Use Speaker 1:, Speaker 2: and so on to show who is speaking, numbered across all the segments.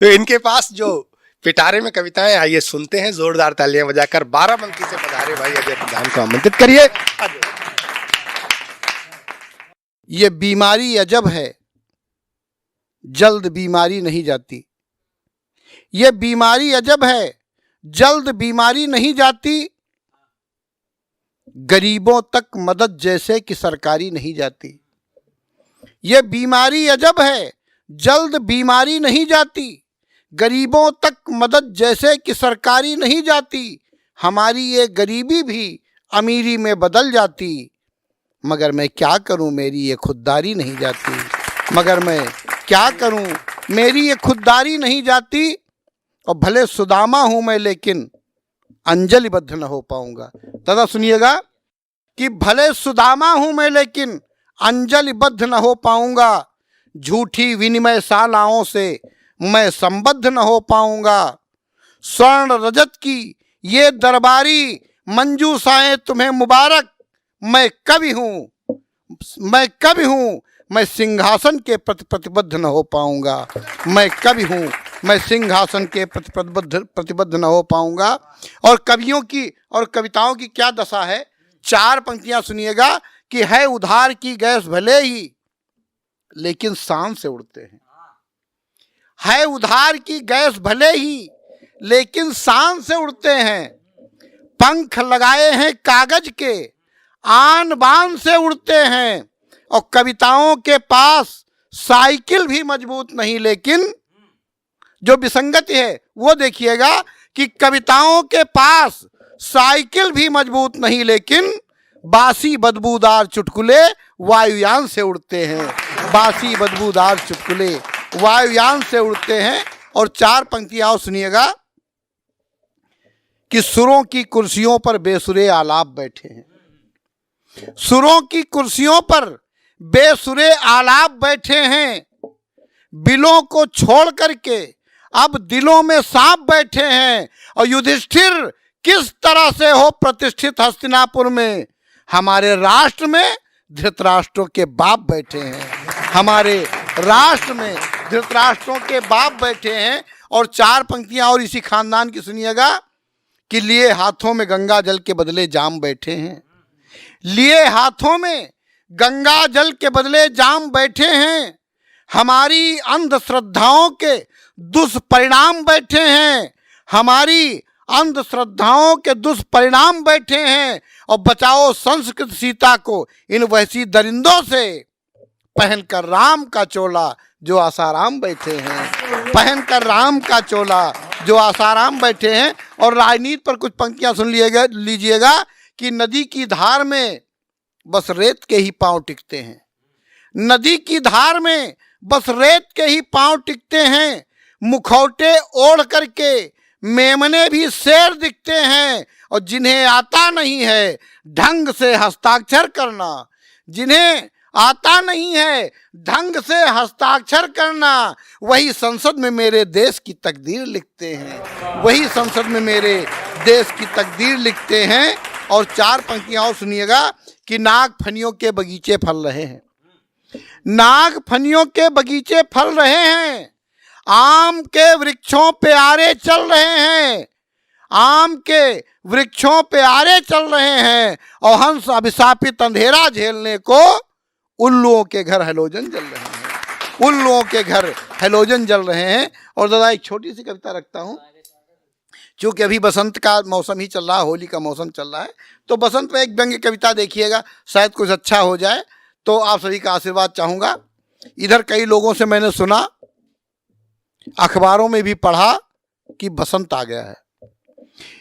Speaker 1: तो इनके पास जो पिटारे में कविताएं, आइए सुनते हैं जोरदार तालियां बजाकर। बाराबंकी से पधारे भाई अजय प्रधान को आमंत्रित करिए।
Speaker 2: ये बीमारी अजब है, जल्द बीमारी नहीं जाती। ये बीमारी अजब है, जल्द बीमारी नहीं जाती। गरीबों तक मदद जैसे कि सरकारी नहीं जाती। ये बीमारी अजब है, जल्द बीमारी नहीं जाती। गरीबों तक मदद जैसे कि सरकारी नहीं जाती। हमारी ये गरीबी भी अमीरी में बदल जाती। मगर मैं क्या करूं, मेरी ये खुददारी नहीं जाती। मगर मैं क्या करूं, मेरी ये खुददारी नहीं जाती। और भले सुदामा हूं मैं, लेकिन अंजलिबद्ध न हो पाऊंगा। दादा सुनिएगा कि भले सुदामा हूं मैं, लेकिन अंजलिबद्ध न हो पाऊंगा। झूठी विनिमय शालाओं से मैं संबद्ध न हो पाऊंगा। स्वर्ण रजत की ये दरबारी मंजूसाएं तुम्हें मुबारक। मैं कवि हूं, मैं कवि हूं, मैं सिंहासन के प्रति प्रतिबद्ध न हो पाऊंगा। मैं कवि हूं, मैं सिंहासन के प्रति प्रतिबद्ध न हो पाऊंगा। और कवियों की और कविताओं की क्या दशा है, चार पंक्तियां सुनिएगा कि है उधार की गैस भले ही, लेकिन शान से उड़ते हैं। है उधार की गैस भले ही, लेकिन शान से उड़ते हैं। पंख लगाए हैं कागज के, आन बान से उड़ते हैं। और कविताओं के पास साइकिल भी मजबूत नहीं, लेकिन जो विसंगति है वो देखिएगा कि कविताओं के पास साइकिल भी मजबूत नहीं, लेकिन बासी बदबूदार चुटकुले वायुयान से उड़ते हैं। बासी बदबूदार चुटकुले वायुयान से उड़ते हैं। और चार पंक्तियां और सुनिएगा कि सुरों की कुर्सियों पर बेसुरे आलाप बैठे हैं। सुरों की कुर्सियों पर बेसुरे आलाप बैठे हैं। बिलों को छोड़ करके अब दिलों में सांप बैठे हैं। और युधिष्ठिर किस तरह से हो प्रतिष्ठित हस्तिनापुर में, हमारे राष्ट्र में धृतराष्ट्रों के बाप बैठे हैं। हमारे राष्ट्र में धृतराष्ट्रों के बाप बैठे हैं। और चार पंक्तियां और इसी खानदान की सुनिएगा कि लिए हाथों में गंगा जल के बदले जाम बैठे हैं। लिए हाथों में गंगा जल के बदले जाम बैठे हैं। हमारी अंधश्रद्धाओं के दुष्परिणाम बैठे हैं। हमारी अंधश्रद्धाओं के दुष्परिणाम बैठे हैं। और बचाओ संस्कृत सीता को इन वैसी दरिंदों से, पहनकर राम का चोला जो आसाराम बैठे हैं। पहनकर राम का चोला जो आसाराम बैठे हैं। और राजनीति पर कुछ पंक्तियां सुन लीजिएगा कि नदी की धार में बस रेत के ही पांव टिकते हैं। नदी की धार में बस रेत के ही पांव टिकते हैं। मुखौटे ओढ़ करके मेमने भी शेर दिखते हैं। और जिन्हें आता नहीं है ढंग से हस्ताक्षर करना, जिन्हें आता नहीं है ढंग से हस्ताक्षर करना, वही संसद में मेरे देश की तकदीर लिखते हैं। वही संसद में मेरे देश की तकदीर लिखते हैं। और चार पंक्तियां और सुनिएगा कि नाग फनियों के बगीचे फल रहे हैं। नाग फनियों के बगीचे फल रहे हैं। आम के वृक्षों पे आरे चल रहे हैं। आम के वृक्षों पे आरे चल रहे हैं। और हंस अभिशापित अंधेरा झेलने को उल्लुओं के घर हैलोजन जल रहे हैं। उल्लुओं के घर हैलोजन जल रहे हैं। और दादा एक छोटी सी कविता रखता हूँ, क्योंकि अभी बसंत का मौसम ही चल रहा है, होली का मौसम चल रहा है। तो बसंत में एक व्यंग्य कविता देखिएगा, शायद कुछ अच्छा हो जाए। तो आप सभी का आशीर्वाद चाहूँगा। इधर कई लोगों से मैंने सुना, अखबारों में भी पढ़ा कि बसंत आ गया है।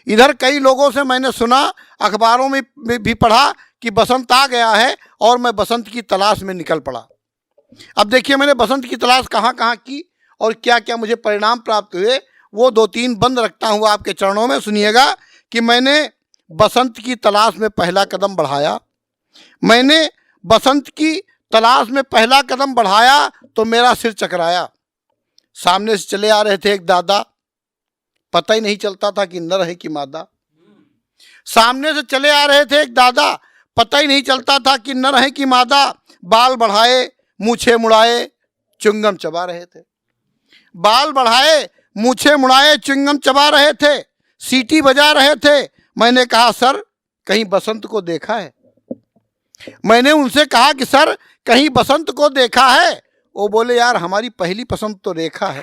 Speaker 2: इधर कई लोगों से मैंने सुना, अखबारों में भी पढ़ा कि बसंत आ गया है। और मैं बसंत की तलाश में निकल पड़ा। अब देखिए मैंने बसंत की तलाश कहाँ कहाँ की और क्या क्या मुझे परिणाम प्राप्त हुए, वो दो तीन बंद रखता हूँ आपके चरणों में। सुनिएगा कि मैंने बसंत की तलाश में पहला कदम बढ़ाया। मैंने बसंत की तलाश में पहला कदम बढ़ाया तो मेरा सिर चकराया। सामने से चले आ रहे थे एक दादा, पता ही नहीं चलता था कि नर है कि मादा। सामने से चले आ रहे थे एक दादा, पता ही नहीं चलता था कि नर है कि मादा। बाल बढ़ाए, मूछे मुड़ाए, चुंगम चबा रहे थे। बाल बढ़ाए, मूछें मुड़ाए, च्युइंगम चबा रहे थे, सीटी बजा रहे थे। मैंने कहा सर कहीं बसंत को देखा है? मैंने उनसे कहा कि सर कहीं बसंत को देखा है? वो बोले यार हमारी पहली पसंद तो रेखा है।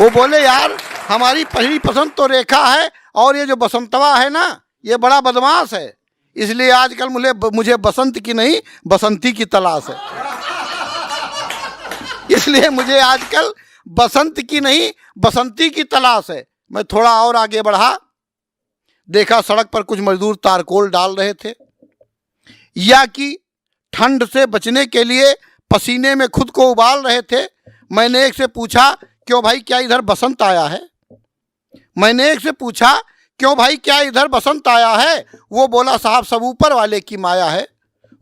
Speaker 2: वो बोले यार हमारी पहली पसंद तो रेखा है, और ये जो बसंतवा है ना ये बड़ा बदमाश है, इसलिए आजकल मुझे बसंत की नहीं बसंती की तलाश है। इसलिए मुझे आजकल बसंत की नहीं बसंती की तलाश है। मैं थोड़ा और आगे बढ़ा, देखा सड़क पर कुछ मजदूर तारकोल डाल रहे थे, या कि ठंड से बचने के लिए पसीने में खुद को उबाल रहे थे। मैंने एक से पूछा क्यों भाई क्या इधर बसंत आया है? मैंने एक से पूछा क्यों भाई क्या इधर बसंत आया है? वो बोला साहब सब ऊपर वाले की माया है,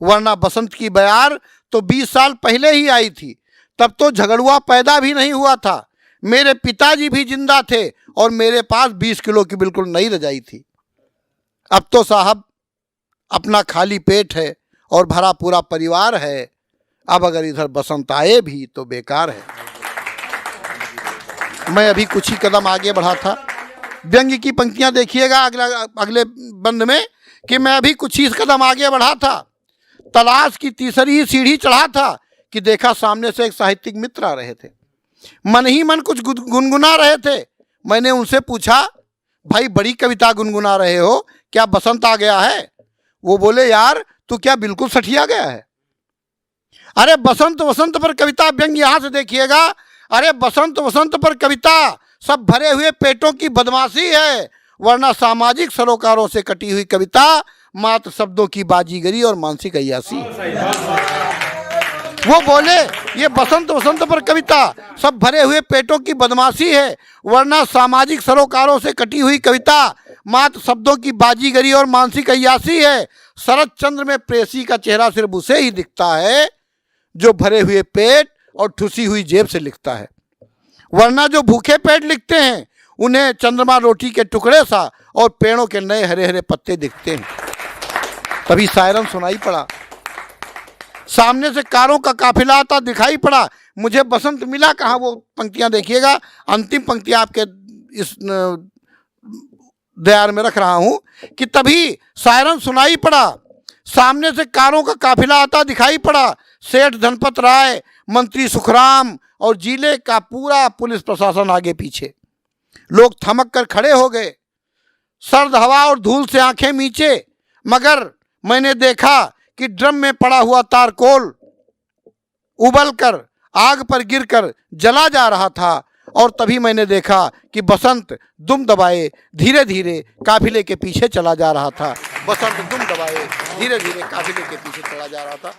Speaker 2: वरना बसंत की बयार तो 20 साल पहले ही आई थी, तब तो झगड़ुआ पैदा भी नहीं हुआ था, मेरे पिताजी भी जिंदा थे और मेरे पास 20 किलो की बिल्कुल नई रजाई थी। अब तो साहब अपना खाली पेट है और भरा पूरा परिवार है, अब अगर इधर बसंत आए भी तो बेकार है। मैं अभी कुछ ही कदम आगे बढ़ा था, व्यंग्य की पंक्तियां देखिएगा अगले बंद में, कि मैं अभी कुछ ही कदम आगे बढ़ा था, तलाश की तीसरी सीढ़ी चढ़ा था कि देखा सामने से एक साहित्यिक मित्र आ रहे थे, मन ही मन कुछ गुनगुना रहे थे। मैंने उनसे पूछा भाई बड़ी कविता गुनगुना रहे हो, क्या बसंत आ गया है? वो बोले यार तू क्या बिल्कुल सठिया गया है? अरे बसंत वसंत पर कविता, व्यंग्य यहां से देखिएगा, अरे बसंत वसंत पर कविता सब भरे हुए पेटों की बदमाशी है, वरना सामाजिक सरोकारों से कटी हुई कविता मात्र शब्दों की बाजीगरी और मानसिक अय्यासी। वो बोले ये बसंत वसंत पर कविता सब भरे हुए पेटों की बदमाशी है, वरना सामाजिक सरोकारों से कटी हुई कविता मात्र शब्दों की बाजीगरी और मानसिक अय्यासी है। शरद चंद्र में प्रेसी का चेहरा सिर्फ उसे ही दिखता है जो भरे हुए पेट और ठुसी हुई जेब से लिखता है, वरना जो भूखे पेट लिखते हैं उन्हें चंद्रमा रोटी के टुकड़े सा और पेड़ों के नए हरे हरे पत्ते दिखते हैं। तभी सायरन सुनाई पड़ा, सामने से कारों का काफिला आता दिखाई पड़ा, मुझे बसंत मिला कहाँ? वो पंक्तियां देखिएगा, अंतिम पंक्तियां आपके इस दयार में रख रहा हूं कि तभी सायरन सुनाई पड़ा, सामने से कारों का काफिला आता दिखाई पड़ा, सेठ धनपत राय, मंत्री सुखराम और जिले का पूरा पुलिस प्रशासन आगे पीछे। लोग थमक कर खड़े हो गए, सर्द हवा और धूल से आंखें मींचे, मगर मैंने देखा कि ड्रम में पड़ा हुआ तारकोल उबलकर आग पर गिरकर जला जा रहा था, और तभी मैंने देखा कि बसंत दुम दबाए धीरे धीरे काफिले के पीछे चला जा रहा था। बसंत दुम दबाए धीरे धीरे काफिले के पीछे चला जा रहा था।